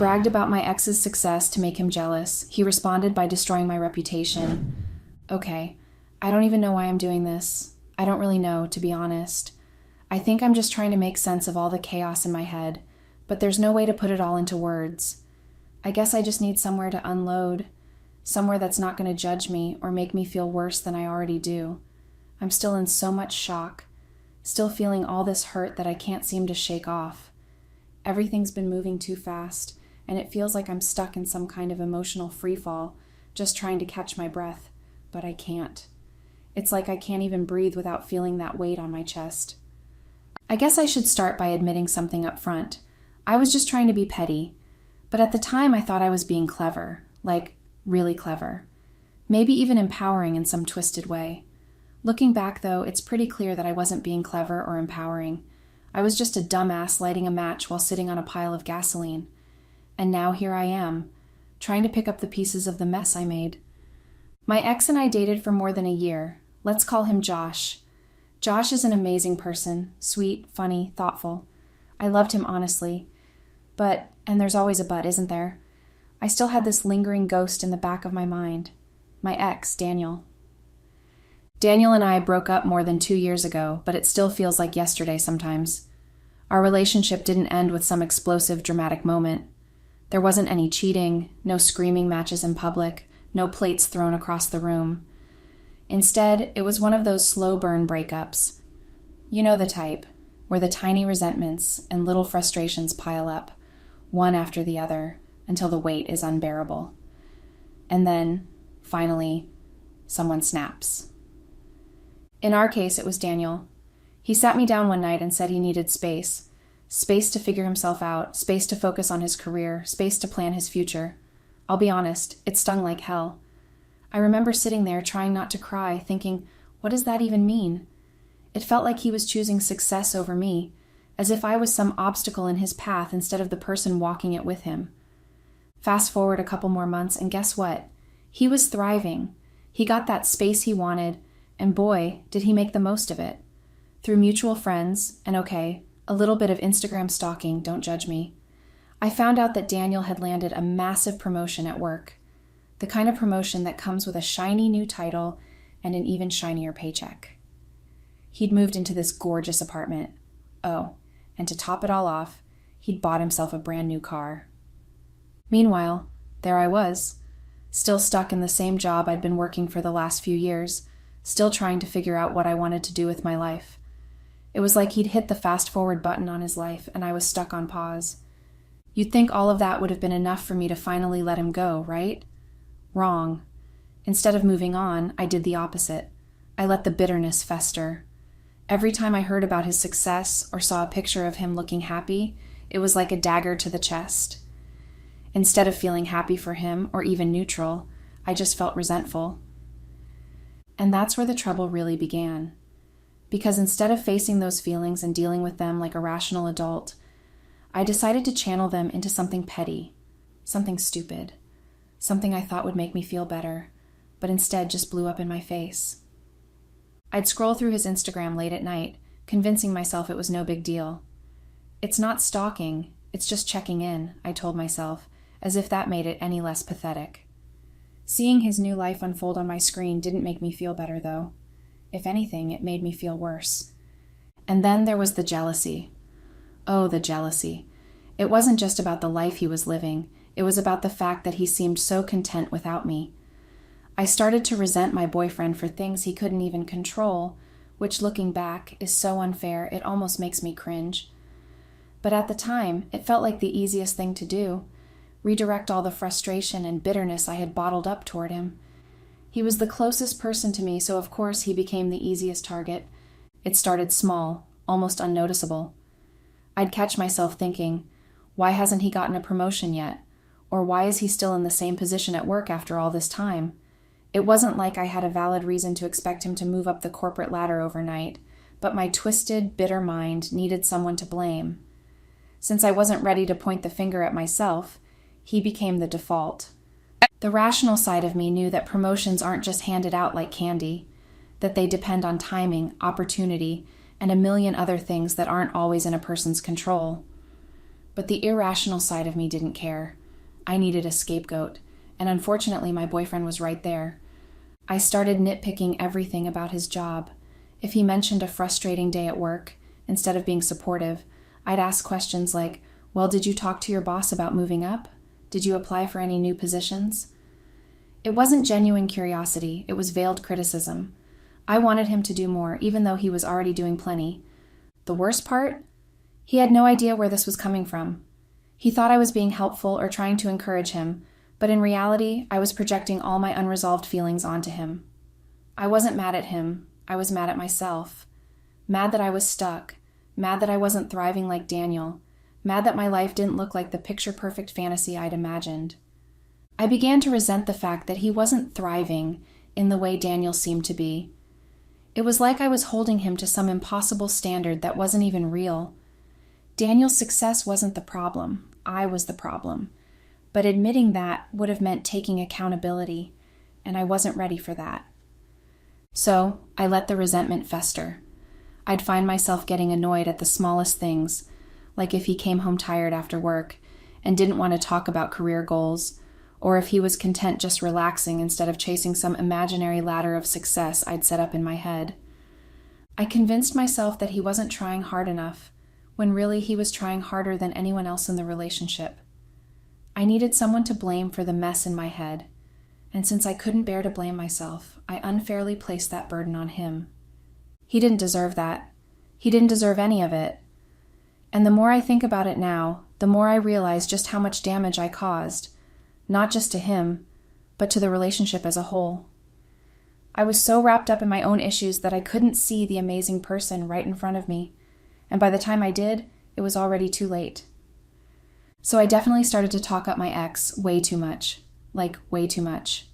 bragged about my ex's success to make him jealous. He responded by destroying my reputation. Okay, I don't even know why I'm doing this. I don't really know, to be honest. I think I'm just trying to make sense of all the chaos in my head, but there's no way to put it all into words. I guess I just need somewhere to unload, somewhere that's not going to judge me or make me feel worse than I already do. I'm still in so much shock, still feeling all this hurt that I can't seem to shake off. Everything's been moving too fast, and it feels like I'm stuck in some kind of emotional freefall, just trying to catch my breath, but I can't. It's like I can't even breathe without feeling that weight on my chest. I guess I should start by admitting something up front. I was just trying to be petty, but at the time I thought I was being clever, like really clever. Maybe even empowering in some twisted way. Looking back, though, it's pretty clear that I wasn't being clever or empowering. I was just a dumbass lighting a match while sitting on a pile of gasoline. And now here I am, trying to pick up the pieces of the mess I made. My ex and I dated for more than a year. Let's call him Josh. Josh is an amazing person, sweet, funny, thoughtful. I loved him honestly. But, and there's always a but, isn't there? I still had this lingering ghost in the back of my mind. My ex, Daniel. Daniel and I broke up more than 2 years ago, but it still feels like yesterday sometimes. Our relationship didn't end with some explosive, dramatic moment. There wasn't any cheating, no screaming matches in public, no plates thrown across the room. Instead, it was one of those slow burn breakups. You know the type, where the tiny resentments and little frustrations pile up, one after the other, until the weight is unbearable. And then, finally, someone snaps. In our case, it was Daniel. He sat me down one night and said he needed space. Space to figure himself out, space to focus on his career, space to plan his future. I'll be honest, it stung like hell. I remember sitting there trying not to cry, thinking, what does that even mean? It felt like he was choosing success over me, as if I was some obstacle in his path instead of the person walking it with him. Fast forward a couple more months, and guess what? He was thriving. He got that space he wanted, and boy, did he make the most of it. Through mutual friends, and okay, a little bit of Instagram stalking, don't judge me, I found out that Daniel had landed a massive promotion at work. The kind of promotion that comes with a shiny new title and an even shinier paycheck. He'd moved into this gorgeous apartment. Oh, and to top it all off, he'd bought himself a brand new car. Meanwhile, there I was, still stuck in the same job I'd been working for the last few years, still trying to figure out what I wanted to do with my life. It was like he'd hit the fast-forward button on his life, and I was stuck on pause. You'd think all of that would have been enough for me to finally let him go, right? Wrong. Instead of moving on, I did the opposite. I let the bitterness fester. Every time I heard about his success or saw a picture of him looking happy, it was like a dagger to the chest. Instead of feeling happy for him or even neutral, I just felt resentful. And that's where the trouble really began. Because instead of facing those feelings and dealing with them like a rational adult, I decided to channel them into something petty, something stupid, something I thought would make me feel better, but instead just blew up in my face. I'd scroll through his Instagram late at night, convincing myself it was no big deal. It's not stalking, it's just checking in, I told myself, as if that made it any less pathetic. Seeing his new life unfold on my screen didn't make me feel better, though. If anything, it made me feel worse. And then there was the jealousy. Oh, the jealousy. It wasn't just about the life he was living. It was about the fact that he seemed so content without me. I started to resent my boyfriend for things he couldn't even control, which, looking back, is so unfair it almost makes me cringe. But at the time, it felt like the easiest thing to do. Redirect all the frustration and bitterness I had bottled up toward him. He was the closest person to me, so of course he became the easiest target. It started small, almost unnoticeable. I'd catch myself thinking, why hasn't he gotten a promotion yet? Or why is he still in the same position at work after all this time? It wasn't like I had a valid reason to expect him to move up the corporate ladder overnight, but my twisted, bitter mind needed someone to blame. Since I wasn't ready to point the finger at myself, he became the default. The rational side of me knew that promotions aren't just handed out like candy, that they depend on timing, opportunity, and a million other things that aren't always in a person's control. But the irrational side of me didn't care. I needed a scapegoat, and unfortunately my boyfriend was right there. I started nitpicking everything about his job. If he mentioned a frustrating day at work, instead of being supportive, I'd ask questions like, well, did you talk to your boss about moving up? Did you apply for any new positions? It wasn't genuine curiosity, it was veiled criticism. I wanted him to do more, even though he was already doing plenty. The worst part? He had no idea where this was coming from. He thought I was being helpful or trying to encourage him, but in reality, I was projecting all my unresolved feelings onto him. I wasn't mad at him, I was mad at myself. Mad that I was stuck, mad that I wasn't thriving like Daniel, mad that my life didn't look like the picture-perfect fantasy I'd imagined. I began to resent the fact that he wasn't thriving in the way Daniel seemed to be. It was like I was holding him to some impossible standard that wasn't even real. Daniel's success wasn't the problem, I was the problem. But admitting that would have meant taking accountability, and I wasn't ready for that. So I let the resentment fester. I'd find myself getting annoyed at the smallest things, like if he came home tired after work and didn't want to talk about career goals, or if he was content just relaxing instead of chasing some imaginary ladder of success I'd set up in my head. I convinced myself that he wasn't trying hard enough, when really he was trying harder than anyone else in the relationship. I needed someone to blame for the mess in my head, and since I couldn't bear to blame myself, I unfairly placed that burden on him. He didn't deserve that. He didn't deserve any of it. And the more I think about it now, the more I realize just how much damage I caused, not just to him, but to the relationship as a whole. I was so wrapped up in my own issues that I couldn't see the amazing person right in front of me, and by the time I did, it was already too late. So I definitely started to talk up my ex way too much. Like, way too much.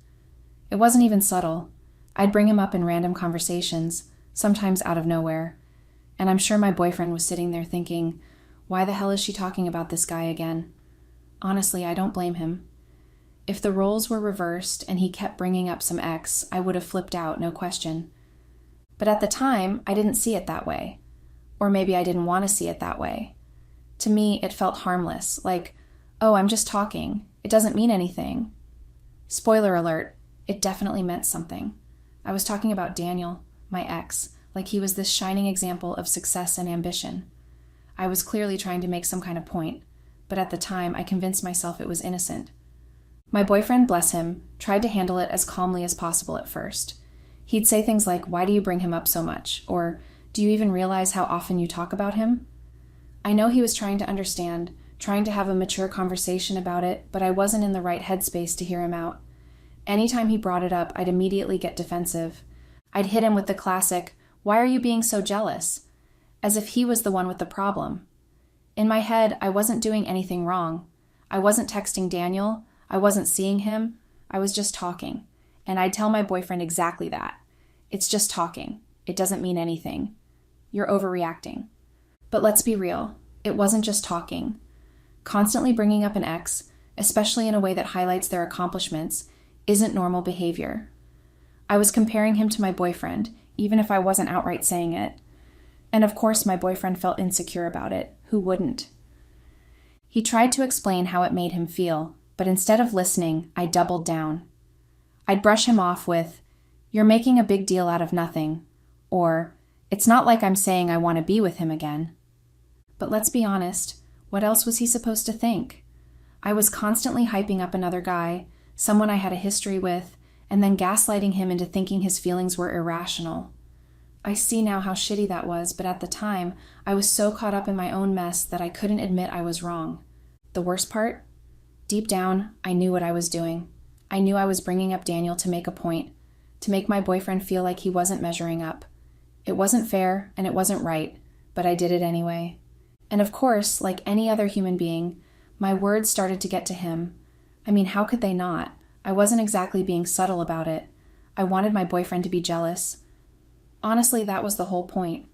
It wasn't even subtle. I'd bring him up in random conversations, sometimes out of nowhere. And I'm sure my boyfriend was sitting there thinking, why the hell is she talking about this guy again? Honestly, I don't blame him. If the roles were reversed and he kept bringing up some ex, I would have flipped out, no question. But at the time, I didn't see it that way. Or maybe I didn't want to see it that way. To me, it felt harmless, like, oh, I'm just talking. It doesn't mean anything. Spoiler alert, it definitely meant something. I was talking about Daniel, my ex, like he was this shining example of success and ambition. I was clearly trying to make some kind of point, but at the time I convinced myself it was innocent. My boyfriend, bless him, tried to handle it as calmly as possible at first. He'd say things like, why do you bring him up so much? Or, do you even realize how often you talk about him? I know he was trying to understand, trying to have a mature conversation about it, but I wasn't in the right headspace to hear him out. Anytime he brought it up, I'd immediately get defensive. I'd hit him with the classic, why are you being so jealous? As if he was the one with the problem. In my head, I wasn't doing anything wrong. I wasn't texting Daniel. I wasn't seeing him. I was just talking. And I'd tell my boyfriend exactly that. It's just talking. It doesn't mean anything. You're overreacting. But let's be real. It wasn't just talking. Constantly bringing up an ex, especially in a way that highlights their accomplishments, isn't normal behavior. I was comparing him to my boyfriend, even if I wasn't outright saying it. And of course my boyfriend felt insecure about it. Who wouldn't? He tried to explain how it made him feel, but instead of listening, I doubled down. I'd brush him off with, you're making a big deal out of nothing, or, it's not like I'm saying I want to be with him again. But let's be honest, what else was he supposed to think? I was constantly hyping up another guy, someone I had a history with, and then gaslighting him into thinking his feelings were irrational. I see now how shitty that was, but at the time, I was so caught up in my own mess that I couldn't admit I was wrong. The worst part? Deep down, I knew what I was doing. I knew I was bringing up Daniel to make a point, to make my boyfriend feel like he wasn't measuring up. It wasn't fair, and it wasn't right, but I did it anyway. And of course, like any other human being, my words started to get to him. I mean, how could they not? I wasn't exactly being subtle about it. I wanted my boyfriend to be jealous. Honestly, that was the whole point.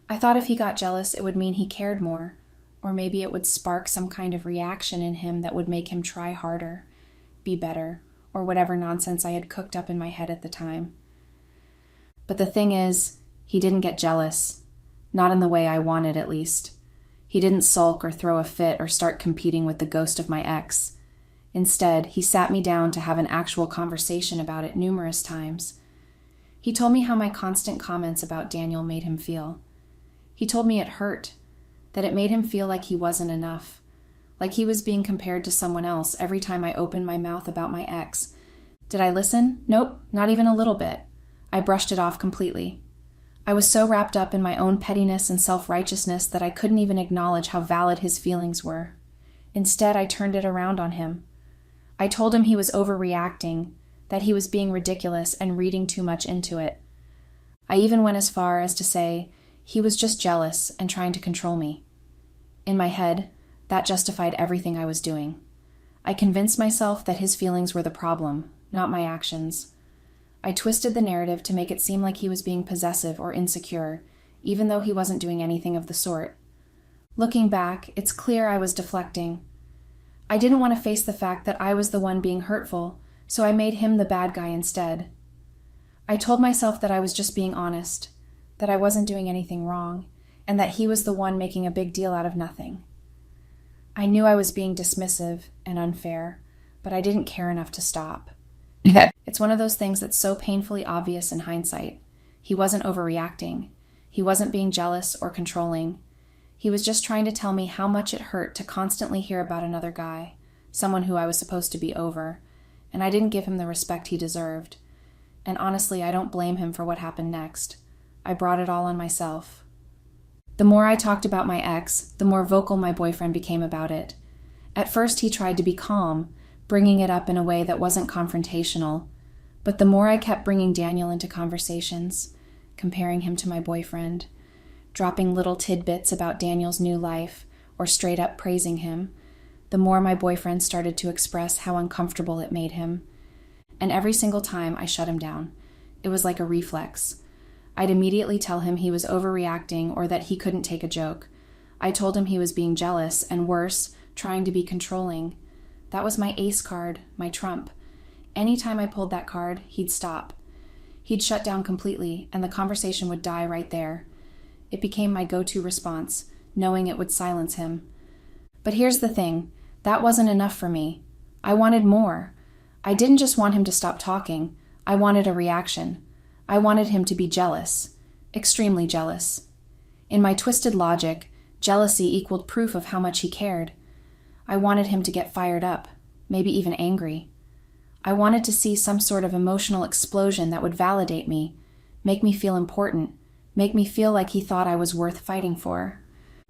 I thought if he got jealous, it would mean he cared more, or maybe it would spark some kind of reaction in him that would make him try harder, be better, or whatever nonsense I had cooked up in my head at the time. But the thing is, he didn't get jealous. Not in the way I wanted, at least. He didn't sulk or throw a fit or start competing with the ghost of my ex. Instead, he sat me down to have an actual conversation about it numerous times. He told me how my constant comments about Daniel made him feel. He told me it hurt, that it made him feel like he wasn't enough, like he was being compared to someone else every time I opened my mouth about my ex. Did I listen? Nope, not even a little bit. I brushed it off completely. I was so wrapped up in my own pettiness and self-righteousness that I couldn't even acknowledge how valid his feelings were. Instead, I turned it around on him. I told him he was overreacting, that he was being ridiculous and reading too much into it. I even went as far as to say he was just jealous and trying to control me. In my head, that justified everything I was doing. I convinced myself that his feelings were the problem, not my actions. I twisted the narrative to make it seem like he was being possessive or insecure, even though he wasn't doing anything of the sort. Looking back, it's clear I was deflecting. I didn't want to face the fact that I was the one being hurtful, so I made him the bad guy instead. I told myself that I was just being honest, that I wasn't doing anything wrong, and that he was the one making a big deal out of nothing. I knew I was being dismissive and unfair, but I didn't care enough to stop. It's one of those things that's so painfully obvious in hindsight. He wasn't overreacting. He wasn't being jealous or controlling. He was just trying to tell me how much it hurt to constantly hear about another guy, someone who I was supposed to be over, and I didn't give him the respect he deserved. And honestly, I don't blame him for what happened next. I brought it all on myself. The more I talked about my ex, the more vocal my boyfriend became about it. At first, he tried to be calm, bringing it up in a way that wasn't confrontational. But the more I kept bringing Daniel into conversations, comparing him to my boyfriend, dropping little tidbits about Daniel's new life, or straight up praising him, the more my boyfriend started to express how uncomfortable it made him. And every single time I shut him down. It was like a reflex. I'd immediately tell him he was overreacting or that he couldn't take a joke. I told him he was being jealous, and worse, trying to be controlling. That was my ace card, my trump. Anytime I pulled that card, he'd stop. He'd shut down completely, and the conversation would die right there. It became my go-to response, knowing it would silence him. But here's the thing, that wasn't enough for me. I wanted more. I didn't just want him to stop talking. I wanted a reaction. I wanted him to be jealous, extremely jealous. In my twisted logic, jealousy equaled proof of how much he cared. I wanted him to get fired up, maybe even angry. I wanted to see some sort of emotional explosion that would validate me, make me feel important, make me feel like he thought I was worth fighting for.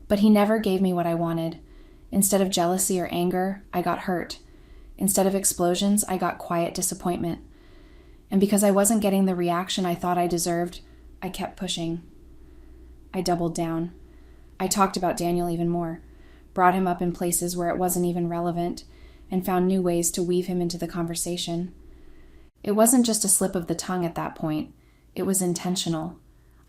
But he never gave me what I wanted. Instead of jealousy or anger, I got hurt. Instead of explosions, I got quiet disappointment. And because I wasn't getting the reaction I thought I deserved, I kept pushing. I doubled down. I talked about Daniel even more, brought him up in places where it wasn't even relevant, and found new ways to weave him into the conversation. It wasn't just a slip of the tongue at that point. It was intentional.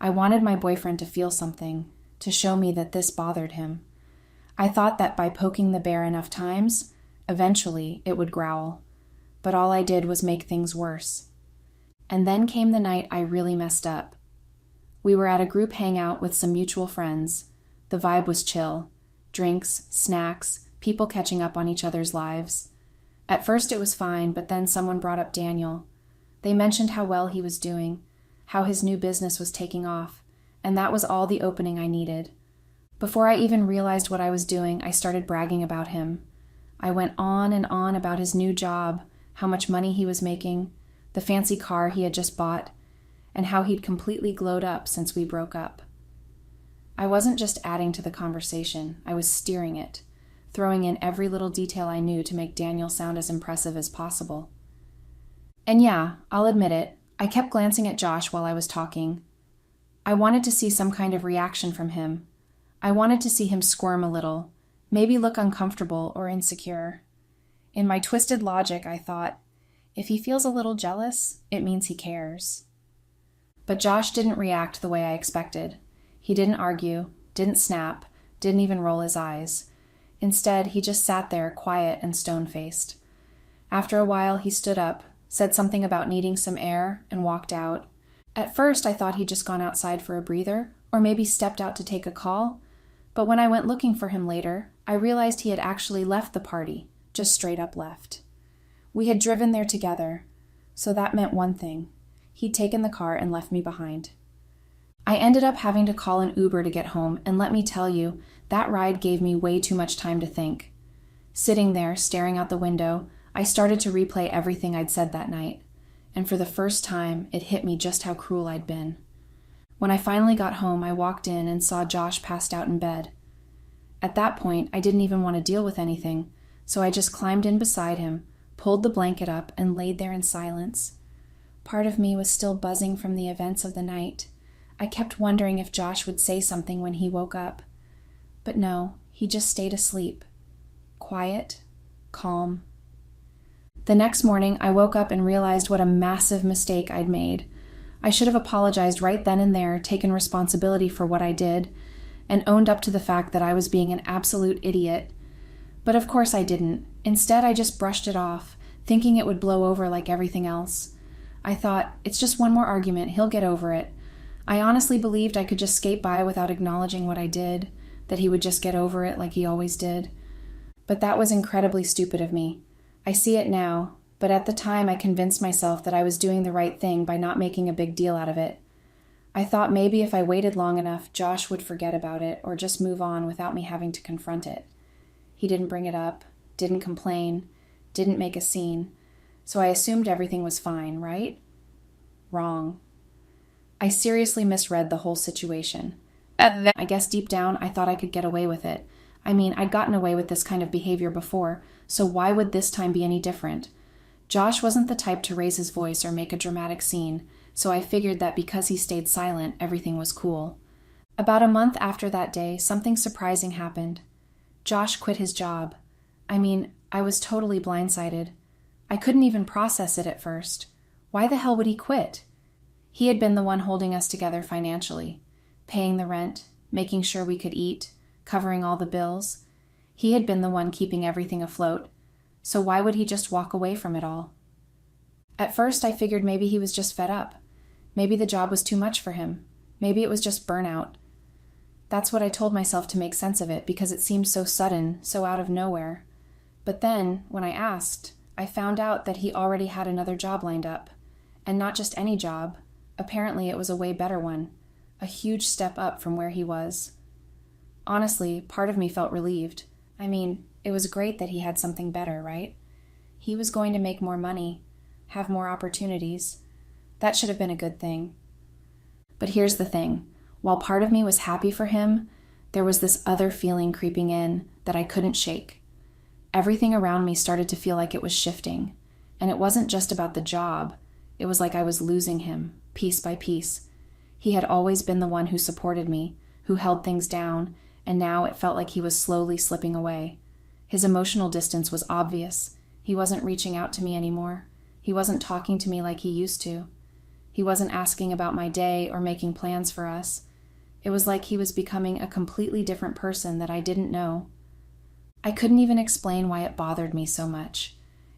I wanted my boyfriend to feel something, to show me that this bothered him. I thought that by poking the bear enough times, eventually it would growl. But all I did was make things worse. And then came the night I really messed up. We were at a group hangout with some mutual friends. The vibe was chill. Drinks, snacks, people catching up on each other's lives. At first it was fine, but then someone brought up Daniel. They mentioned how well he was doing, how his new business was taking off, and that was all the opening I needed. Before I even realized what I was doing, I started bragging about him. I went on and on about his new job, how much money he was making, the fancy car he had just bought, and how he'd completely glowed up since we broke up. I wasn't just adding to the conversation, I was steering it, throwing in every little detail I knew to make Daniel sound as impressive as possible. And yeah, I'll admit it, I kept glancing at Josh while I was talking. I wanted to see some kind of reaction from him. I wanted to see him squirm a little, maybe look uncomfortable or insecure. In my twisted logic, I thought, if he feels a little jealous, it means he cares. But Josh didn't react the way I expected. He didn't argue, didn't snap, didn't even roll his eyes. Instead, he just sat there quiet and stone-faced. After a while, he stood up, said something about needing some air, and walked out. At first, I thought he'd just gone outside for a breather, or maybe stepped out to take a call, But when I went looking for him later, I realized he had actually left the party, just straight up left. We had driven there together, so that meant one thing. He'd taken the car and left me behind. I ended up having to call an Uber to get home, and let me tell you, that ride gave me way too much time to think. Sitting there, staring out the window, I started to replay everything I'd said that night, and for the first time, it hit me just how cruel I'd been. When I finally got home, I walked in and saw Josh passed out in bed. At that point, I didn't even want to deal with anything, so I just climbed in beside him, pulled the blanket up, and laid there in silence. Part of me was still buzzing from the events of the night. I kept wondering if Josh would say something when he woke up. But no, he just stayed asleep. Quiet, calm. The next morning, I woke up and realized what a massive mistake I'd made. I should have apologized right then and there, taken responsibility for what I did, and owned up to the fact that I was being an absolute idiot. But of course I didn't. Instead, I just brushed it off, thinking it would blow over like everything else. I thought, it's just one more argument, he'll get over it. I honestly believed I could just skate by without acknowledging what I did, that he would just get over it like he always did. But that was incredibly stupid of me. I see it now, but at the time I convinced myself that I was doing the right thing by not making a big deal out of it. I thought maybe if I waited long enough, Josh would forget about it or just move on without me having to confront it. He didn't bring it up, didn't complain, didn't make a scene, so I assumed everything was fine, right? Wrong. I seriously misread the whole situation. I guess deep down I thought I could get away with it. I mean, I'd gotten away with this kind of behavior before, so why would this time be any different? Josh wasn't the type to raise his voice or make a dramatic scene, so I figured that because he stayed silent, everything was cool. About a month after that day, something surprising happened. Josh quit his job. I mean, I was totally blindsided. I couldn't even process it at first. Why the hell would he quit? He had been the one holding us together financially, paying the rent, making sure we could eat, covering all the bills. He had been the one keeping everything afloat, so why would he just walk away from it all? At first, I figured maybe he was just fed up. Maybe the job was too much for him. Maybe it was just burnout. That's what I told myself to make sense of it, because it seemed so sudden, so out of nowhere. But then, when I asked, I found out that he already had another job lined up. And not just any job. Apparently, it was a way better one. A huge step up from where he was. Honestly, part of me felt relieved. I mean, it was great that he had something better, right? He was going to make more money, have more opportunities. That should have been a good thing. But here's the thing. While part of me was happy for him, there was this other feeling creeping in that I couldn't shake. Everything around me started to feel like it was shifting. And it wasn't just about the job. It was like I was losing him, piece by piece. He had always been the one who supported me, who held things down, and now it felt like he was slowly slipping away. His emotional distance was obvious. He wasn't reaching out to me anymore. He wasn't talking to me like he used to. He wasn't asking about my day or making plans for us. It was like he was becoming a completely different person that I didn't know. I couldn't even explain why it bothered me so much.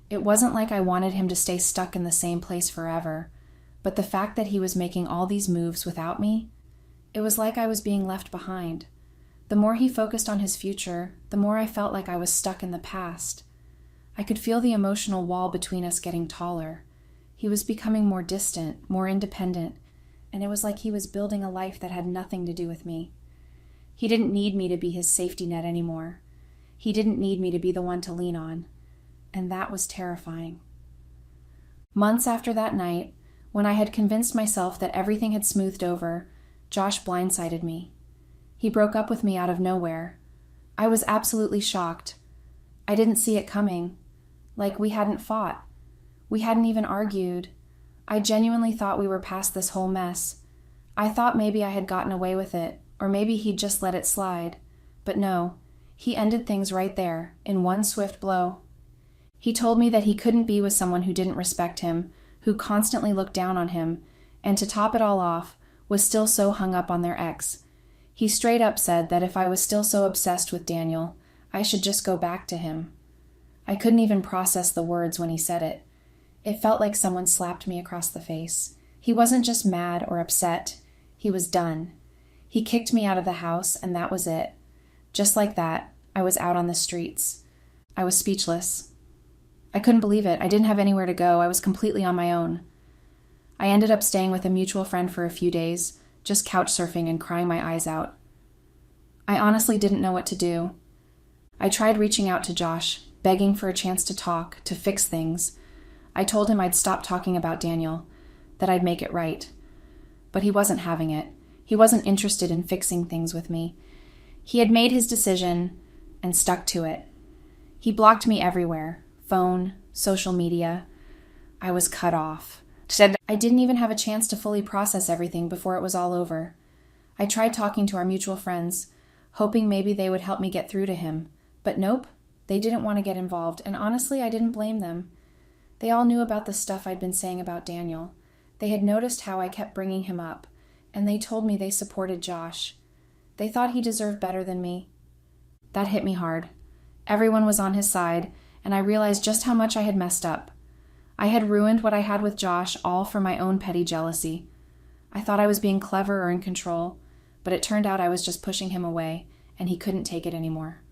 It wasn't like I wanted him to stay stuck in the same place forever, but the fact that he was making all these moves without me, it was like I was being left behind. The more he focused on his future, the more I felt like I was stuck in the past. I could feel the emotional wall between us getting taller. He was becoming more distant, more independent, and it was like he was building a life that had nothing to do with me. He didn't need me to be his safety net anymore. He didn't need me to be the one to lean on, and that was terrifying. Months after that night, when I had convinced myself that everything had smoothed over, Josh blindsided me. He broke up with me out of nowhere. I was absolutely shocked. I didn't see it coming. Like we hadn't fought. We hadn't even argued. I genuinely thought we were past this whole mess. I thought maybe I had gotten away with it, or maybe he'd just let it slide. But no, he ended things right there, in one swift blow. He told me that he couldn't be with someone who didn't respect him, who constantly looked down on him, and to top it all off, was still so hung up on their ex. He straight up said that if I was still so obsessed with Daniel, I should just go back to him. I couldn't even process the words when he said it. It felt like someone slapped me across the face. He wasn't just mad or upset. He was done. He kicked me out of the house, and that was it. Just like that, I was out on the streets. I was speechless. I couldn't believe it. I didn't have anywhere to go. I was completely on my own. I ended up staying with a mutual friend for a few days, just couch surfing and crying my eyes out. I honestly didn't know what to do. I tried reaching out to Josh, begging for a chance to talk, to fix things. I told him I'd stop talking about Daniel, that I'd make it right. But he wasn't having it. He wasn't interested in fixing things with me. He had made his decision and stuck to it. He blocked me everywhere, phone, social media. I was cut off. I didn't even have a chance to fully process everything before it was all over. I tried talking to our mutual friends, hoping maybe they would help me get through to him. But nope, they didn't want to get involved, and honestly, I didn't blame them. They all knew about the stuff I'd been saying about Daniel. They had noticed how I kept bringing him up, and they told me they supported Josh. They thought he deserved better than me. That hit me hard. Everyone was on his side, and I realized just how much I had messed up. I had ruined what I had with Josh, all for my own petty jealousy. I thought I was being clever or in control, but it turned out I was just pushing him away, and he couldn't take it anymore.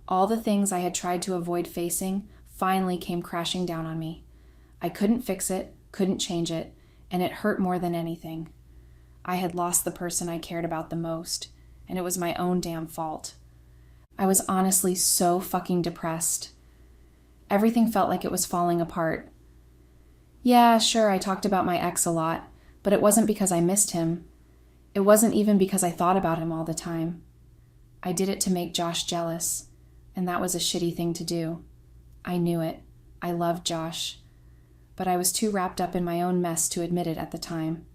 All the things I had tried to avoid facing finally came crashing down on me. I couldn't fix it, couldn't change it, and it hurt more than anything. I had lost the person I cared about the most, and it was my own damn fault. I was honestly so fucking depressed. Everything felt like it was falling apart. Yeah, sure, I talked about my ex a lot, but it wasn't because I missed him. It wasn't even because I thought about him all the time. I did it to make Josh jealous, and that was a shitty thing to do. I knew it. I loved Josh. But I was too wrapped up in my own mess to admit it at the time.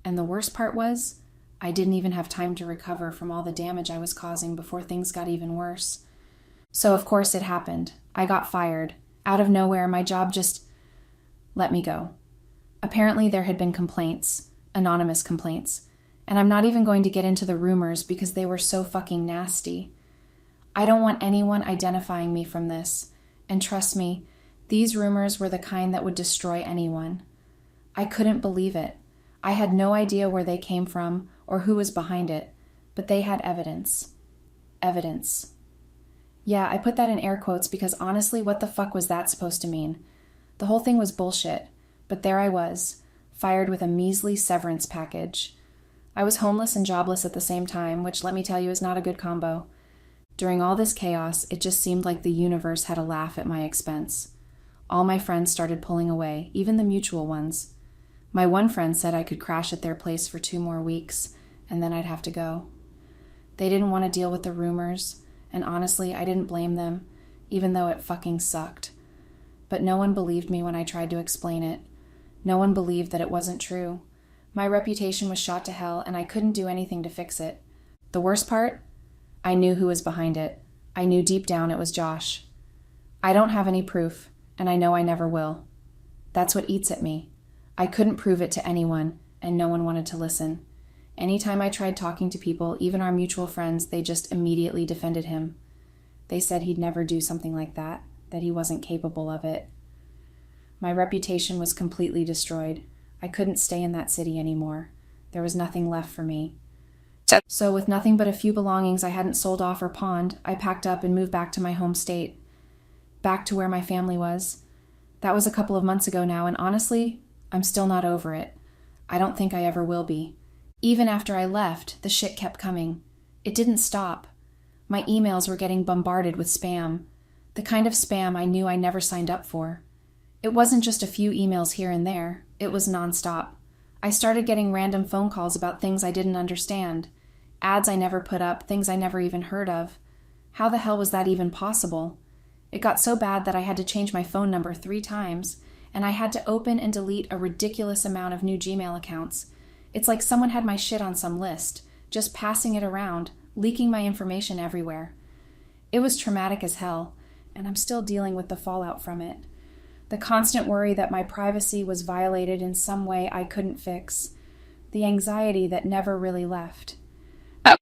And the worst part was, I didn't even have time to recover from all the damage I was causing before things got even worse. So of course it happened. I got fired. Out of nowhere, my job just let me go. Apparently there had been complaints, anonymous complaints, and I'm not even going to get into the rumors because they were so fucking nasty. I don't want anyone identifying me from this, and trust me, these rumors were the kind that would destroy anyone. I couldn't believe it. I had no idea where they came from or who was behind it, but they had evidence. Evidence. Yeah, I put that in air quotes because honestly, what the fuck was that supposed to mean? The whole thing was bullshit, but there I was, fired with a measly severance package. I was homeless and jobless at the same time, which let me tell you is not a good combo. During all this chaos, it just seemed like the universe had a laugh at my expense. All my friends started pulling away, even the mutual ones. My one friend said I could crash at their place for 2 more weeks, and then I'd have to go. They didn't want to deal with the rumors, and honestly, I didn't blame them, even though it fucking sucked. But no one believed me when I tried to explain it. No one believed that it wasn't true. My reputation was shot to hell, and I couldn't do anything to fix it. The worst part? I knew who was behind it. I knew deep down it was Josh. I don't have any proof, and I know I never will. That's what eats at me. I couldn't prove it to anyone, and no one wanted to listen. Anytime I tried talking to people, even our mutual friends, they just immediately defended him. They said he'd never do something like that he wasn't capable of it. My reputation was completely destroyed. I couldn't stay in that city anymore. There was nothing left for me. So with nothing but a few belongings I hadn't sold off or pawned, I packed up and moved back to my home state. Back to where my family was. That was a couple of months ago now, and honestly, I'm still not over it. I don't think I ever will be. Even after I left, the shit kept coming. It didn't stop. My emails were getting bombarded with spam. The kind of spam I knew I never signed up for. It wasn't just a few emails here and there. It was nonstop. I started getting random phone calls about things I didn't understand. Ads I never put up, things I never even heard of. How the hell was that even possible? It got so bad that I had to change my phone number 3 times, and I had to open and delete a ridiculous amount of new Gmail accounts. It's like someone had my shit on some list, just passing it around, leaking my information everywhere. It was traumatic as hell, and I'm still dealing with the fallout from it. The constant worry that my privacy was violated in some way I couldn't fix. The anxiety that never really left.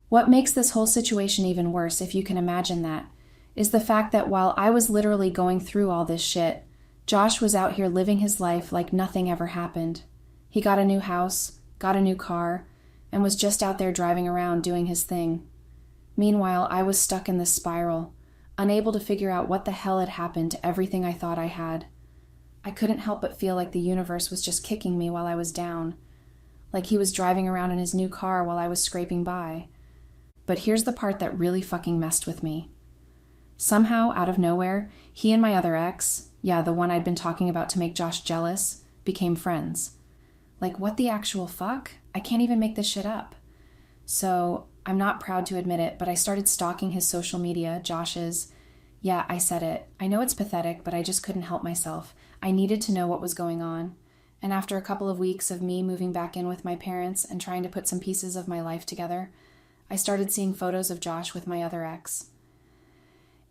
What makes this whole situation even worse, if you can imagine that, is the fact that while I was literally going through all this shit, Josh was out here living his life like nothing ever happened. He got a new house, got a new car, and was just out there driving around doing his thing. Meanwhile, I was stuck in this spiral, unable to figure out what the hell had happened to everything I thought I had. I couldn't help but feel like the universe was just kicking me while I was down, like he was driving around in his new car while I was scraping by. But here's the part that really fucking messed with me. Somehow, out of nowhere, he and my other ex, yeah, the one I'd been talking about to make Josh jealous, became friends. Like, what the actual fuck? I can't even make this shit up. So, I'm not proud to admit it, but I started stalking his social media, Josh's. Yeah, I said it. I know it's pathetic, but I just couldn't help myself. I needed to know what was going on. And after a couple of weeks of me moving back in with my parents and trying to put some pieces of my life together, I started seeing photos of Josh with my other ex.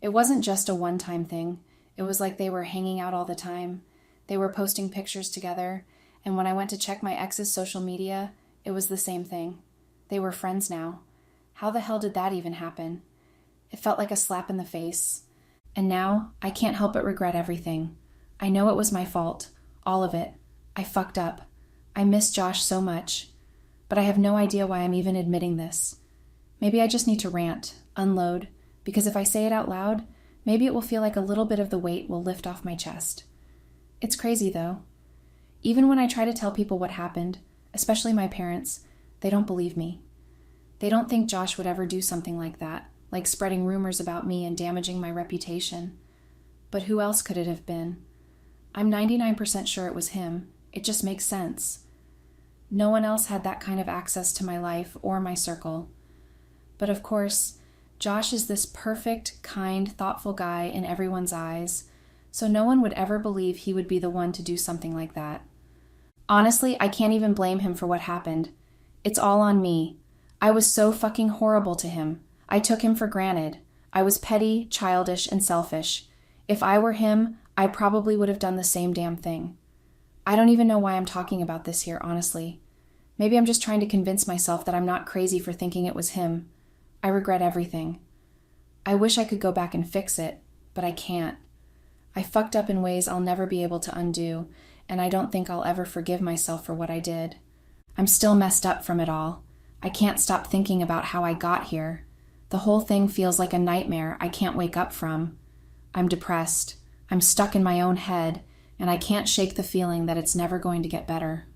It wasn't just a one-time thing. It was like they were hanging out all the time. They were posting pictures together, and when I went to check my ex's social media, it was the same thing. They were friends now. How the hell did that even happen? It felt like a slap in the face. And now, I can't help but regret everything. I know it was my fault. All of it. I fucked up. I miss Josh so much. But I have no idea why I'm even admitting this. Maybe I just need to rant, unload, because if I say it out loud, maybe it will feel like a little bit of the weight will lift off my chest. It's crazy, though. Even when I try to tell people what happened, especially my parents, they don't believe me. They don't think Josh would ever do something like that, like spreading rumors about me and damaging my reputation. But who else could it have been? I'm 99% sure it was him. It just makes sense. No one else had that kind of access to my life or my circle. But of course, Josh is this perfect, kind, thoughtful guy in everyone's eyes, so no one would ever believe he would be the one to do something like that. Honestly, I can't even blame him for what happened. It's all on me. I was so fucking horrible to him. I took him for granted. I was petty, childish, and selfish. If I were him, I probably would have done the same damn thing. I don't even know why I'm talking about this here, honestly. Maybe I'm just trying to convince myself that I'm not crazy for thinking it was him. I regret everything. I wish I could go back and fix it, but I can't. I fucked up in ways I'll never be able to undo, and I don't think I'll ever forgive myself for what I did. I'm still messed up from it all. I can't stop thinking about how I got here. The whole thing feels like a nightmare I can't wake up from. I'm depressed. I'm stuck in my own head, and I can't shake the feeling that it's never going to get better.